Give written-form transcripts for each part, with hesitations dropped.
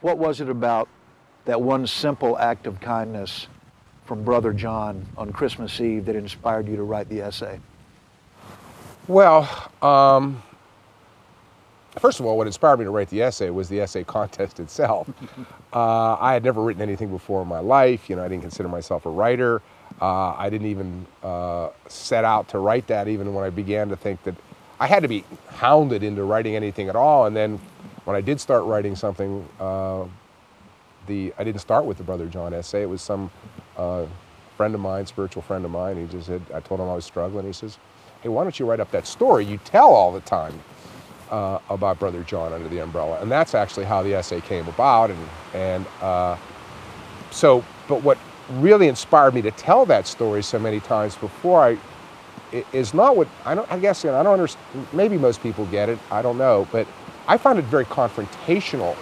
What was it about that one simple act of kindness from Brother John on Christmas Eve that inspired you to write the essay? Well, first of all, what inspired me to write the essay was the essay contest itself. I had never written anything before in my life. You know, I didn't consider myself a writer. I didn't even set out to write that, even when I began to think that I had to be hounded into writing anything at all. And then when I did start writing something, I didn't start with the Brother John essay. It was some friend of mine, spiritual friend of mine. He just said, I told him I was struggling. He says, hey, why don't you write up that story you tell all the time about Brother John under the umbrella? And that's actually how the essay came about. But what really inspired me to tell that story so many times before is not what, I don't understand, maybe most people get it, I don't know, but I found it very confrontational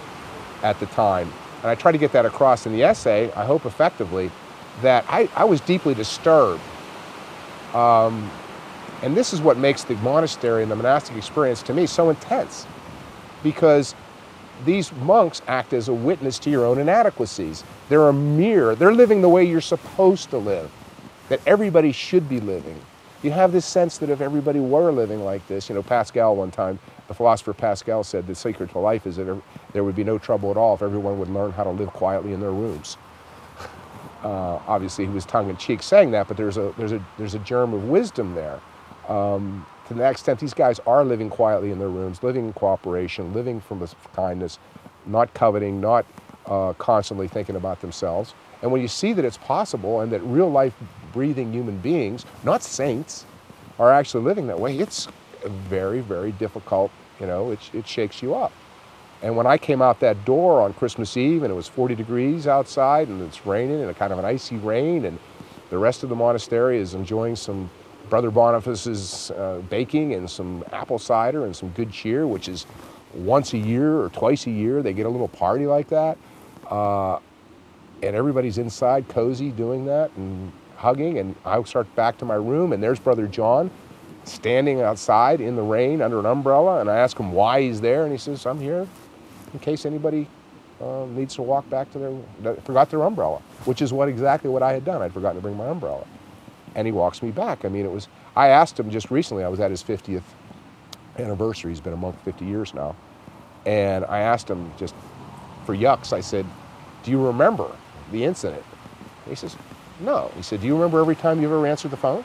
at the time. And I try to get that across in the essay, I hope effectively, that I was deeply disturbed. And this is what makes the monastery and the monastic experience to me so intense, because these monks act as a witness to your own inadequacies. They're a mirror. They're living the way you're supposed to live, that everybody should be living. You have this sense that if everybody were living like this, you know, Pascal one time, the philosopher Pascal said the secret to life is that there would be no trouble at all if everyone would learn how to live quietly in their rooms. Obviously, he was tongue-in-cheek saying that, but there's a germ of wisdom there. To the extent these guys are living quietly in their rooms, living in cooperation, living from kindness, not coveting, not constantly thinking about themselves. And when you see that it's possible and that real life breathing human beings, not saints, are actually living that way, it's very, very difficult, you know, it shakes you up. And when I came out that door on Christmas Eve and it was 40 degrees outside and it's raining and a kind of an icy rain, and the rest of the monastery is enjoying some Brother Boniface's baking and some apple cider and some good cheer, which is once a year or twice a year they get a little party like that. And everybody's inside cozy doing that and hugging, and I start back to my room and there's Brother John standing outside in the rain under an umbrella, and I ask him why he's there, and he says, I'm here in case anybody needs to walk back to forgot their umbrella, which is exactly what I had done. I'd forgotten to bring my umbrella. And he walks me back. I mean, I asked him just recently, I was at his 50th anniversary, he's been a monk 50 years now, and I asked him just for yucks, I said, do you remember the incident? And he says, no. He said, do you remember every time you ever answered the phone?